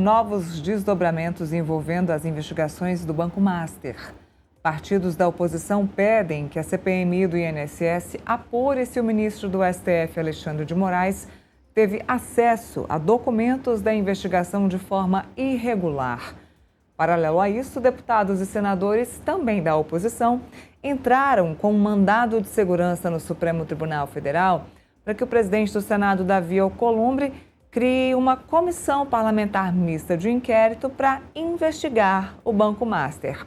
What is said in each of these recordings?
Novos desdobramentos envolvendo as investigações do Banco Master. Partidos da oposição pedem que a CPMI do INSS apure se o ministro do STF, Alexandre de Moraes, teve acesso a documentos da investigação de forma irregular. Paralelo a isso, deputados e senadores, também da oposição, entraram com um mandado de segurança no Supremo Tribunal Federal para que o presidente do Senado, Davi Alcolumbre, crie uma comissão parlamentar mista de inquérito para investigar o Banco Master.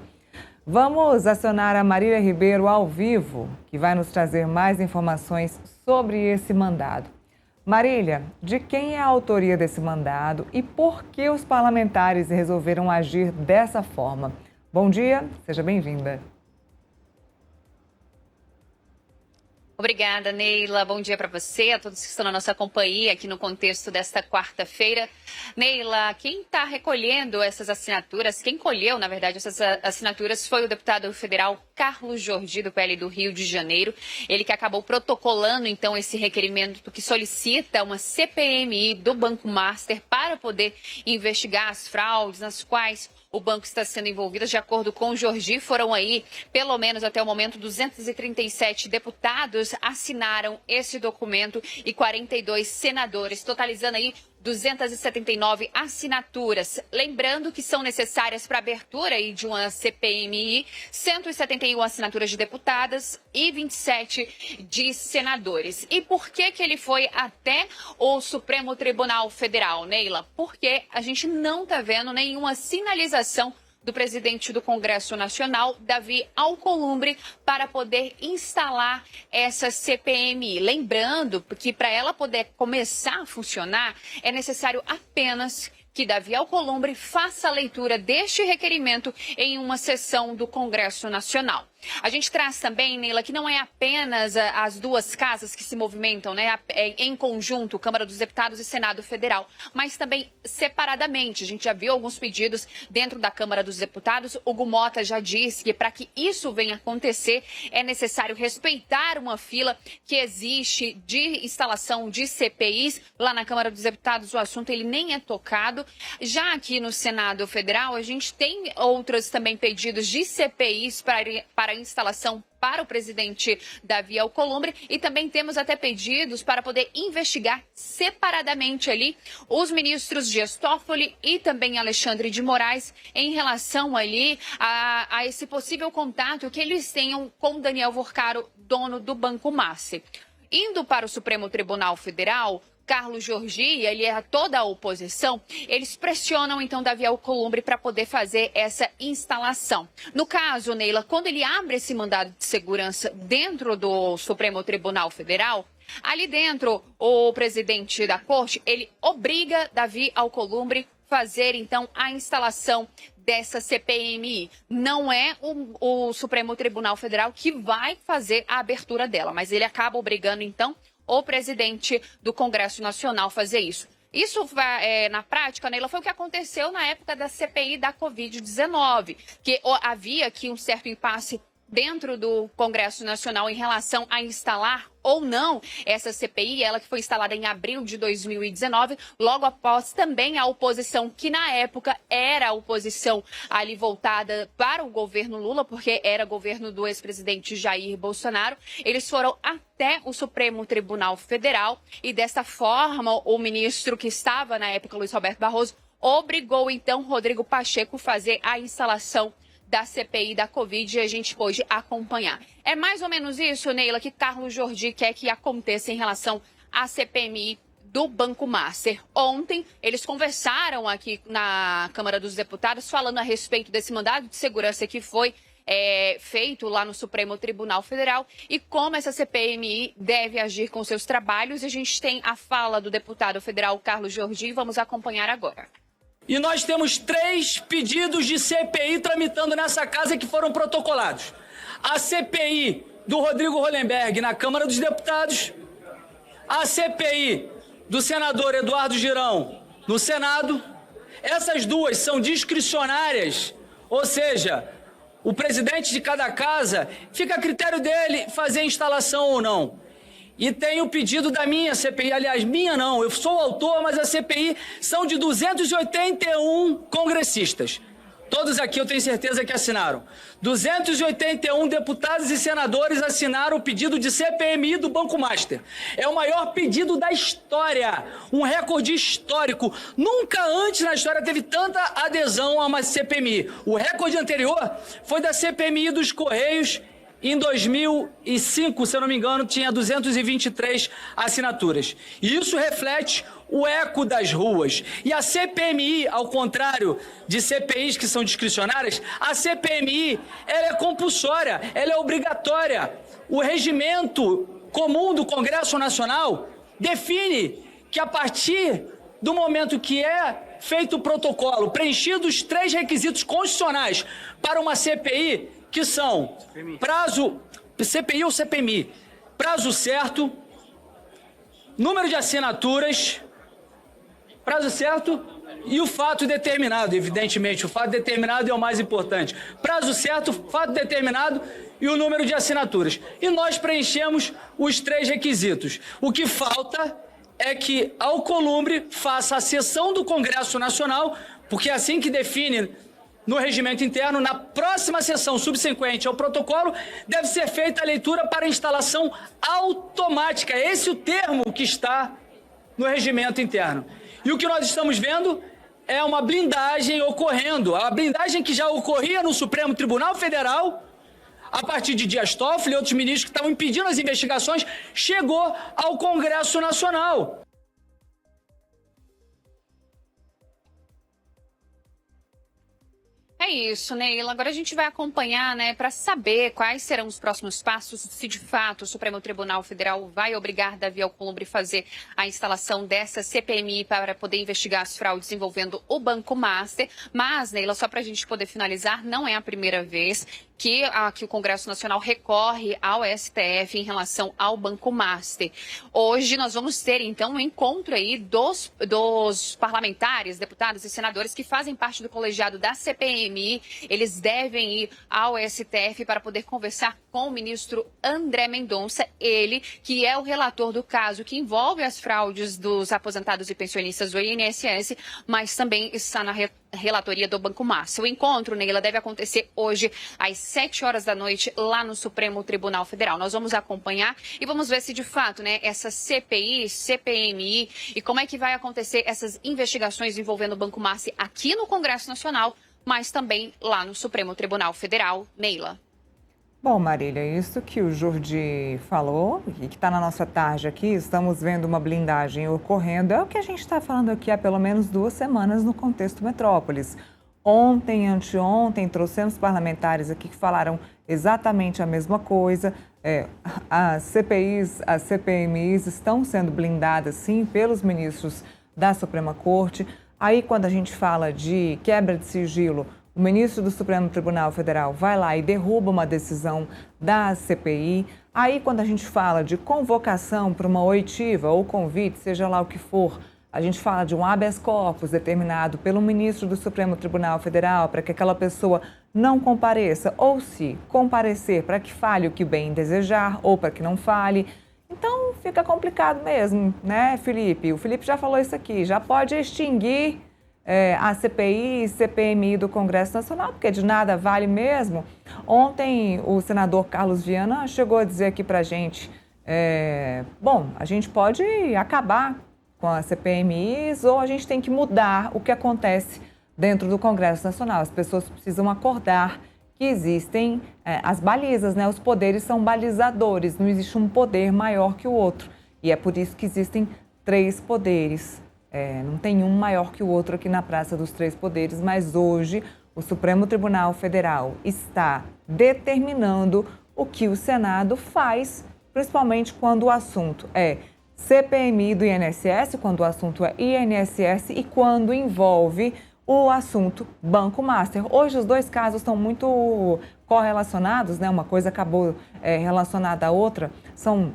Vamos acionar a Marília Ribeiro ao vivo, que vai nos trazer mais informações sobre esse mandado. Marília, de quem é a autoria desse mandado e por que os parlamentares resolveram agir dessa forma? Bom dia, seja bem-vinda. Obrigada, Neila. Bom dia para você, a todos que estão na nossa companhia aqui no contexto desta quarta-feira. Neila, quem está recolhendo essas assinaturas, quem colheu, na verdade, essas assinaturas foi o deputado federal Carlos Jordi, do PL do Rio de Janeiro. Ele que acabou protocolando, então, esse requerimento que solicita uma CPMI do Banco Master para poder investigar as fraudes nas quais o banco está sendo envolvido. De acordo com o Jordi, foram aí, pelo menos até o momento, 237 deputados assinaram esse documento e 42 senadores, totalizando aí 279 assinaturas. Lembrando que são necessárias para a abertura aí de uma CPMI 171 assinaturas de deputadas e 27 de senadores. E por que ele foi até o Supremo Tribunal Federal, Neila? Porque a gente não está vendo nenhuma sinalização do presidente do Congresso Nacional, Davi Alcolumbre, para poder instalar essa CPMI. Lembrando que para ela poder começar a funcionar, é necessário apenas que Davi Alcolumbre faça a leitura deste requerimento em uma sessão do Congresso Nacional. A gente traz também, Neila, que não é apenas as duas casas que se movimentam, né, em conjunto, Câmara dos Deputados e Senado Federal, mas também separadamente. A gente já viu alguns pedidos dentro da Câmara dos Deputados. O Hugo Mota já disse que para que isso venha acontecer é necessário respeitar uma fila que existe de instalação de CPIs. Lá na Câmara dos Deputados o assunto ele nem é tocado. Já aqui no Senado Federal a gente tem outros também pedidos de CPIs para a instalação para o presidente Davi Alcolumbre e também temos até pedidos para poder investigar separadamente ali os ministros Dias Toffoli e também Alexandre de Moraes em relação ali a esse possível contato que eles tenham com Daniel Worcaro, dono do Banco Master. Indo para o Supremo Tribunal Federal, Carlos Jordi e toda a oposição, eles pressionam então Davi Alcolumbre para poder fazer essa instalação. No caso, Neila, quando ele abre esse mandado de segurança dentro do Supremo Tribunal Federal, ali dentro o presidente da corte, ele obriga Davi Alcolumbre fazer então a instalação dessa CPMI. Não é o Supremo Tribunal Federal que vai fazer a abertura dela, mas ele acaba obrigando então o presidente do Congresso Nacional fazer isso. Isso, na prática, Neila, foi o que aconteceu na época da CPI da Covid-19, que havia aqui um certo impasse dentro do Congresso Nacional em relação a instalar ou não essa CPI, ela que foi instalada em abril de 2019, logo após também a oposição, que na época era a oposição ali voltada para o governo Lula, porque era governo do ex-presidente Jair Bolsonaro, eles foram até o Supremo Tribunal Federal e dessa forma o ministro que estava na época, Luiz Roberto Barroso, obrigou então Rodrigo Pacheco a fazer a instalação da CPI da Covid e a gente pôde acompanhar. É mais ou menos isso, Neila, que Carlos Jordi quer que aconteça em relação à CPMI do Banco Master. Ontem, eles conversaram aqui na Câmara dos Deputados falando a respeito desse mandado de segurança que foi feito lá no Supremo Tribunal Federal e como essa CPMI deve agir com seus trabalhos. A gente tem a fala do deputado federal Carlos Jordi, vamos acompanhar agora. E nós temos 3 pedidos de CPI tramitando nessa casa que foram protocolados. A CPI do Rodrigo Hollenberg na Câmara dos Deputados, a CPI do senador Eduardo Girão no Senado. Essas duas são discricionárias, ou seja, o presidente de cada casa fica a critério dele fazer a instalação ou não. E tem o pedido da minha CPI, aliás, minha não, eu sou o autor, mas a CPI são de 281 congressistas. Todos aqui eu tenho certeza que assinaram. 281 deputados e senadores assinaram o pedido de CPMI do Banco Master. É o maior pedido da história, um recorde histórico. Nunca antes na história teve tanta adesão a uma CPMI. O recorde anterior foi da CPMI dos Correios. Em 2005, se eu não me engano, tinha 223 assinaturas. E isso reflete o eco das ruas. E a CPMI, ao contrário de CPIs que são discricionárias, a CPMI ela é compulsória, ela é obrigatória. O regimento comum do Congresso Nacional define que a partir do momento que é feito o protocolo, preenchidos os 3 requisitos constitucionais para uma CPI, que são prazo, CPI ou CPMI, prazo certo, número de assinaturas, prazo certo e o fato determinado, evidentemente, o fato determinado é o mais importante. Prazo certo, fato determinado e o número de assinaturas. E nós preenchemos os 3 requisitos. O que falta é que a Alcolumbre faça a sessão do Congresso Nacional, porque é assim que define no regimento interno, na próxima sessão subsequente ao protocolo, deve ser feita a leitura para instalação automática. Esse é o termo que está no regimento interno. E o que nós estamos vendo é uma blindagem ocorrendo. A blindagem que já ocorria no Supremo Tribunal Federal, a partir de Dias Toffoli e outros ministros que estavam impedindo as investigações, chegou ao Congresso Nacional. É isso, Neila. Agora a gente vai acompanhar, para saber quais serão os próximos passos, se de fato o Supremo Tribunal Federal vai obrigar Davi Alcolumbre a fazer a instalação dessa CPMI para poder investigar as fraudes envolvendo o Banco Master. Mas, Neila, só para a gente poder finalizar, não é a primeira vez que o Congresso Nacional recorre ao STF em relação ao Banco Master. Hoje nós vamos ter, então, um encontro aí dos parlamentares, deputados e senadores que fazem parte do colegiado da CPMI. Eles devem ir ao STF para poder conversar com o ministro André Mendonça, ele que é o relator do caso que envolve as fraudes dos aposentados e pensionistas do INSS, mas também está na relatoria do Banco Master. O encontro, Neila, deve acontecer hoje às 7 horas da noite lá no Supremo Tribunal Federal. Nós vamos acompanhar e vamos ver se de fato, essa CPI, CPMI e como é que vai acontecer essas investigações envolvendo o Banco Master aqui no Congresso Nacional, mas também lá no Supremo Tribunal Federal. Neila. Bom, Marília, isso que o Jordi falou e que está na nossa tarde aqui, estamos vendo uma blindagem ocorrendo, é o que a gente está falando aqui há pelo menos 2 semanas no contexto Metrópolis. Ontem, anteontem, trouxemos parlamentares aqui que falaram exatamente a mesma coisa. As CPIs, as CPMIs estão sendo blindadas, sim, pelos ministros da Suprema Corte. Aí, quando a gente fala de quebra de sigilo, o ministro do Supremo Tribunal Federal vai lá e derruba uma decisão da CPI. Aí, quando a gente fala de convocação para uma oitiva ou convite, seja lá o que for, a gente fala de um habeas corpus determinado pelo ministro do Supremo Tribunal Federal para que aquela pessoa não compareça, ou se comparecer para que fale o que bem desejar ou para que não fale. Então, fica complicado mesmo, né, Felipe? O Felipe já falou isso aqui, já pode extinguir a CPI e CPMI do Congresso Nacional, porque de nada vale mesmo. Ontem, o senador Carlos Viana chegou a dizer aqui para a gente, a gente pode acabar com as CPMIs ou a gente tem que mudar o que acontece dentro do Congresso Nacional. As pessoas precisam acordar que existem as balizas, né? Os poderes são balizadores, não existe um poder maior que o outro. E é por isso que existem 3 poderes. Não tem um maior que o outro aqui na Praça dos 3 Poderes, mas hoje o Supremo Tribunal Federal está determinando o que o Senado faz, principalmente quando o assunto é CPMI do INSS, quando o assunto é INSS e quando envolve o assunto Banco Master. Hoje os 2 casos estão muito correlacionados, né? Uma coisa acabou relacionada à outra. São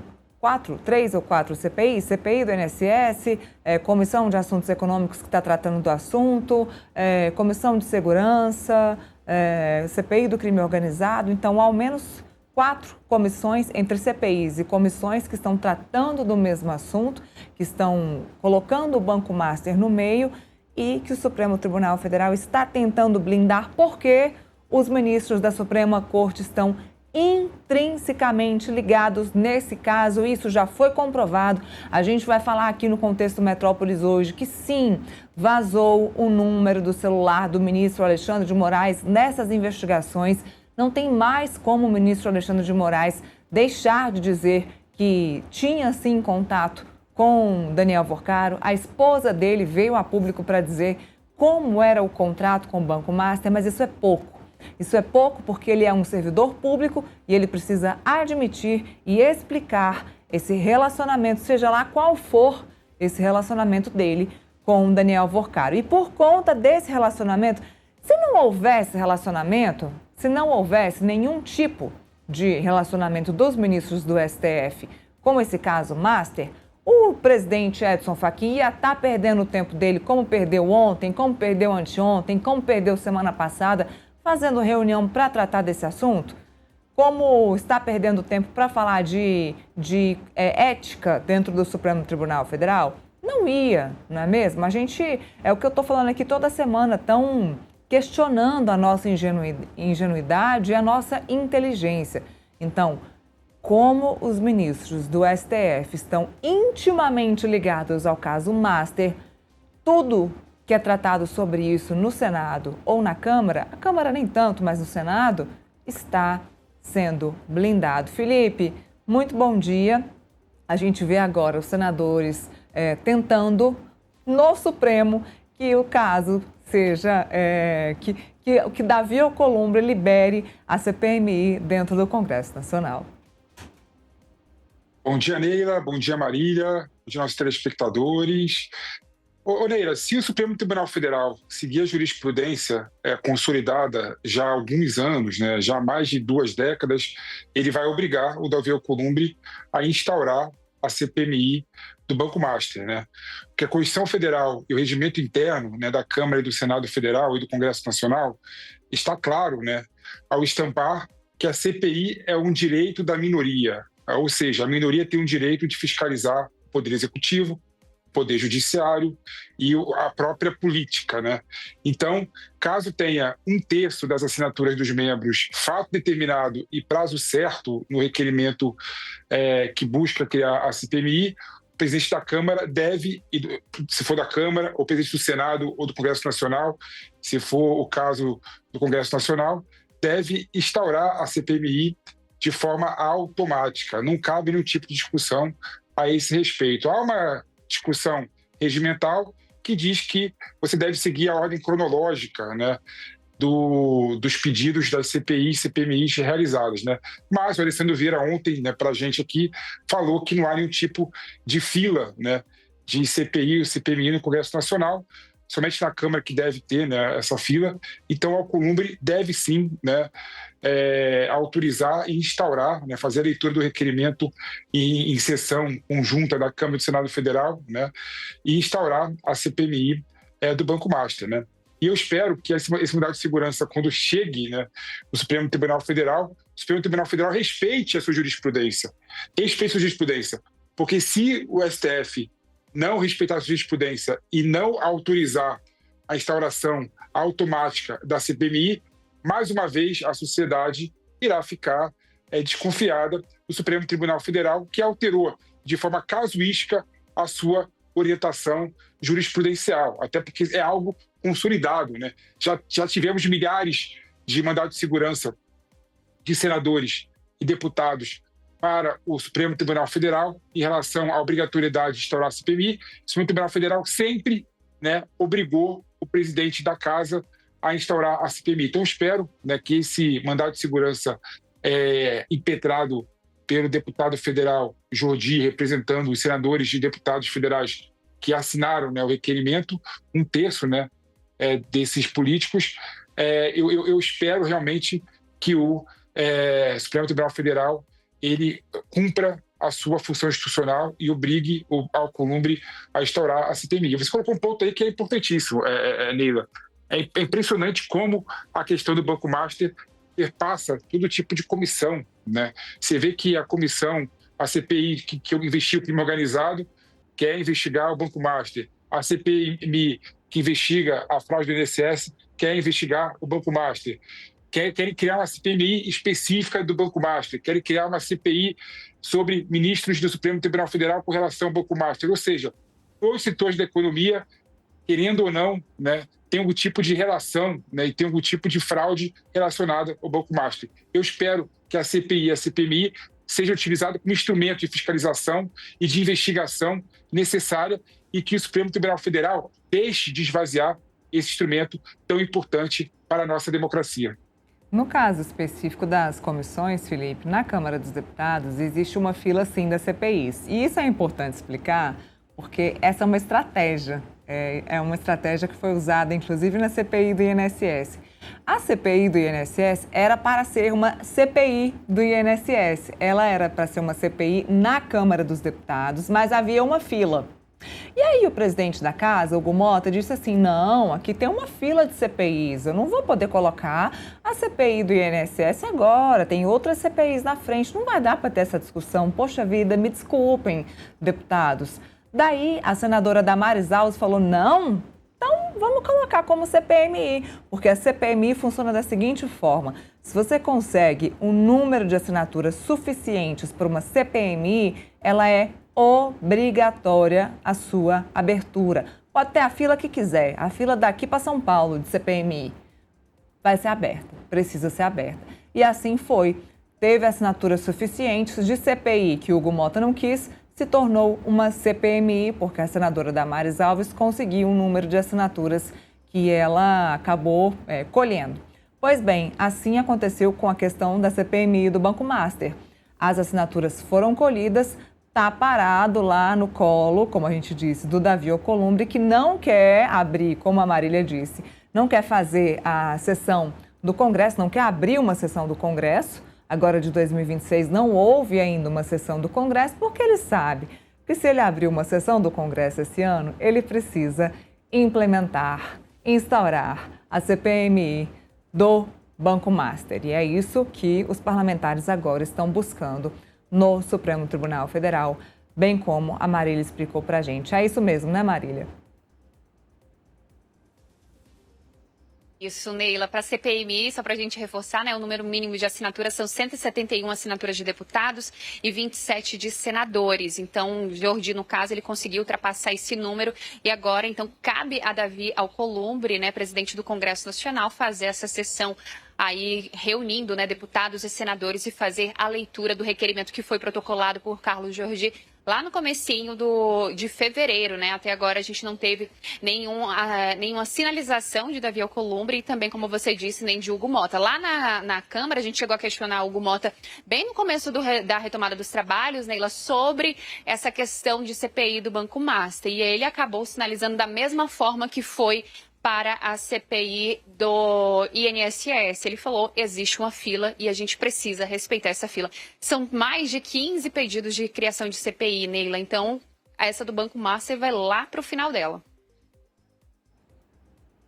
3 ou 4 CPIs, CPI do INSS, Comissão de Assuntos Econômicos que está tratando do assunto, Comissão de Segurança, CPI do Crime Organizado. Então, ao menos 4 comissões, entre CPIs e comissões que estão tratando do mesmo assunto, que estão colocando o Banco Master no meio e que o Supremo Tribunal Federal está tentando blindar porque os ministros da Suprema Corte estão intrinsecamente ligados nesse caso. Isso já foi comprovado. A gente vai falar aqui no Contexto Metrópolis hoje que sim, vazou o número do celular do ministro Alexandre de Moraes nessas investigações. Não tem mais como o ministro Alexandre de Moraes deixar de dizer que tinha sim contato com Daniel Worcaro. A esposa dele veio a público para dizer como era o contrato com o Banco Master, mas isso é pouco. Isso é pouco porque ele é um servidor público e ele precisa admitir e explicar esse relacionamento, seja lá qual for esse relacionamento dele com Daniel Worcaro. E por conta desse relacionamento, se não houvesse relacionamento, se não houvesse nenhum tipo de relacionamento dos ministros do STF com esse caso Master, o presidente Edson Fachin ia estar perdendo o tempo dele, como perdeu ontem, como perdeu anteontem, como perdeu semana passada, fazendo reunião para tratar desse assunto, como está perdendo tempo para falar de ética dentro do Supremo Tribunal Federal. Não ia, não é mesmo? A gente, é o que eu estou falando aqui toda semana, estão questionando a nossa ingenuidade e a nossa inteligência. Então, como os ministros do STF estão intimamente ligados ao caso Master, tudo que é tratado sobre isso no Senado ou na Câmara, a Câmara nem tanto, mas no Senado, está sendo blindado. Felipe, muito bom dia. A gente vê agora os senadores tentando no Supremo que o caso seja, que Davi Alcolumbre libere a CPMI dentro do Congresso Nacional. Bom dia, Neila. Bom dia, Marília. Bom dia, nossos telespectadores. Ô, Neila, se o Supremo Tribunal Federal seguir a jurisprudência consolidada já há alguns anos, né, já há mais de 2 décadas, ele vai obrigar o Davi Alcolumbre a instaurar a CPMI do Banco Master, né? Porque a Constituição Federal e o regimento interno, né, da Câmara e do Senado Federal e do Congresso Nacional está claro, né, ao estampar que a CPI é um direito da minoria, ou seja, a minoria tem um direito de fiscalizar o Poder Executivo, Poder Judiciário e a própria política, né? Então, caso tenha 1/3 das assinaturas dos membros, fato determinado e prazo certo no requerimento que busca criar a CPMI, o presidente da Câmara deve, se for da Câmara, ou o presidente do Senado ou do Congresso Nacional, se for o caso do Congresso Nacional, deve instaurar a CPMI de forma automática. Não cabe nenhum tipo de discussão a esse respeito. Há uma discussão regimental que diz que você deve seguir a ordem cronológica, né, dos pedidos das CPIs e CPMIs realizadas, né? Mas o Alessandro Vieira ontem, né, para a gente aqui, falou que não há nenhum tipo de fila, né, de CPI ou CPMI no Congresso Nacional, somente na Câmara que deve ter, né, essa fila. Então, o Alcolumbre deve sim, né, autorizar e instaurar, né, fazer a leitura do requerimento em sessão conjunta da Câmara e do Senado Federal, né, e instaurar a CPMI do Banco Master, né. E eu espero que esse mandado de segurança, quando chegue, né, no Supremo Tribunal Federal, o Supremo Tribunal Federal respeite a sua jurisprudência. Respeite a sua jurisprudência. Porque se o STF não respeitar a sua jurisprudência e não autorizar a instauração automática da CPMI, mais uma vez a sociedade irá ficar desconfiada do Supremo Tribunal Federal, que alterou de forma casuística a sua orientação jurisprudencial, até porque é algo consolidado, né? Já tivemos milhares de mandados de segurança de senadores e deputados para o Supremo Tribunal Federal em relação à obrigatoriedade de instaurar a CPMI. O Supremo Tribunal Federal sempre, né, obrigou o presidente da casa a instaurar a CPMI. Então, espero, né, que esse mandado de segurança impetrado pelo deputado federal Jordi, representando os senadores e deputados federais que assinaram, né, o requerimento, 1/3, né, desses políticos, eu espero realmente que o Supremo Tribunal Federal ele cumpra a sua função institucional e obrigue o Alcolumbre a instaurar a CPMI. Você colocou um ponto aí que é importantíssimo, Neila. É impressionante como a questão do Banco Master perpassa todo tipo de comissão, né? Você vê que a CPI que investiu o crime organizado, quer investigar o Banco Master. A CPI que investiga a fraude do INSS quer investigar o Banco Master. Querem criar uma CPMI específica do Banco Master, querem criar uma CPI sobre ministros do Supremo Tribunal Federal com relação ao Banco Master. Ou seja, todos os setores da economia, querendo ou não, né, tem algum tipo de relação, né, e tem algum tipo de fraude relacionada ao Banco Master. Eu espero que a CPI e a CPMI seja utilizada como instrumento de fiscalização e de investigação necessária e que o Supremo Tribunal Federal deixe de esvaziar esse instrumento tão importante para a nossa democracia. No caso específico das comissões, Felipe, na Câmara dos Deputados existe uma fila, sim, das CPIs. E isso é importante explicar, porque essa é uma estratégia. É uma estratégia que foi usada, inclusive, na CPI do INSS. A CPI do INSS era para ser uma CPI do INSS. Ela era para ser uma CPI na Câmara dos Deputados, mas havia uma fila. E aí o presidente da casa, Hugo Mota, disse assim, não, aqui tem uma fila de CPIs, eu não vou poder colocar a CPI do INSS agora, tem outras CPIs na frente, não vai dar para ter essa discussão. Poxa vida, me desculpem, deputados. Daí a senadora Damares Alves falou, não, então vamos colocar como CPMI, porque a CPMI funciona da seguinte forma, se você consegue um número de assinaturas suficientes para uma CPMI, ela é obrigatória a sua abertura. Pode ter a fila que quiser, a fila daqui para São Paulo de CPMI vai ser aberta, precisa ser aberta. E assim foi. Teve assinaturas suficientes de CPI que o Hugo Mota não quis, se tornou uma CPMI, porque a senadora Damares Alves conseguiu um número de assinaturas que ela acabou colhendo. Pois bem, assim aconteceu com a questão da CPMI do Banco Master. As assinaturas foram colhidas, está parado lá no colo, como a gente disse, do Davi Alcolumbre, que não quer abrir, como a Marília disse, não quer fazer a sessão do Congresso, não quer abrir uma sessão do Congresso. Agora, de 2026, não houve ainda uma sessão do Congresso, porque ele sabe que se ele abrir uma sessão do Congresso esse ano, ele precisa implementar, instaurar a CPMI do Banco Master. E é isso que os parlamentares agora estão buscando no Supremo Tribunal Federal, bem como a Marília explicou para a gente. É isso mesmo, né, Marília? Isso, Neila. Para a CPMI, só para a gente reforçar, né, o número mínimo de assinaturas são 171 assinaturas de deputados e 27 de senadores. Então, Jordi, no caso, ele conseguiu ultrapassar esse número e agora, então, cabe a Davi Alcolumbre, né, presidente do Congresso Nacional, fazer essa sessão aí reunindo, né, deputados e senadores e fazer a leitura do requerimento que foi protocolado por Carlos Jordi lá no comecinho de fevereiro, né? Até agora a gente não teve nenhuma sinalização de Davi Alcolumbre e também, como você disse, nem de Hugo Mota. Lá na Câmara, a gente chegou a questionar Hugo Mota bem no começo da retomada dos trabalhos, Neila, sobre essa questão de CPI do Banco Master. E ele acabou sinalizando da mesma forma que foi para a CPI do INSS. Ele falou, existe uma fila e a gente precisa respeitar essa fila. São mais de 15 pedidos de criação de CPI, Neila. Então, essa do Banco Master vai lá para o final dela.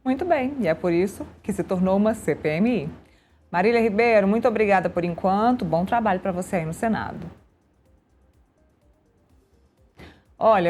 Muito bem, e é por isso que se tornou uma CPMI. Marília Ribeiro, muito obrigada por enquanto. Bom trabalho para você aí no Senado. Olha,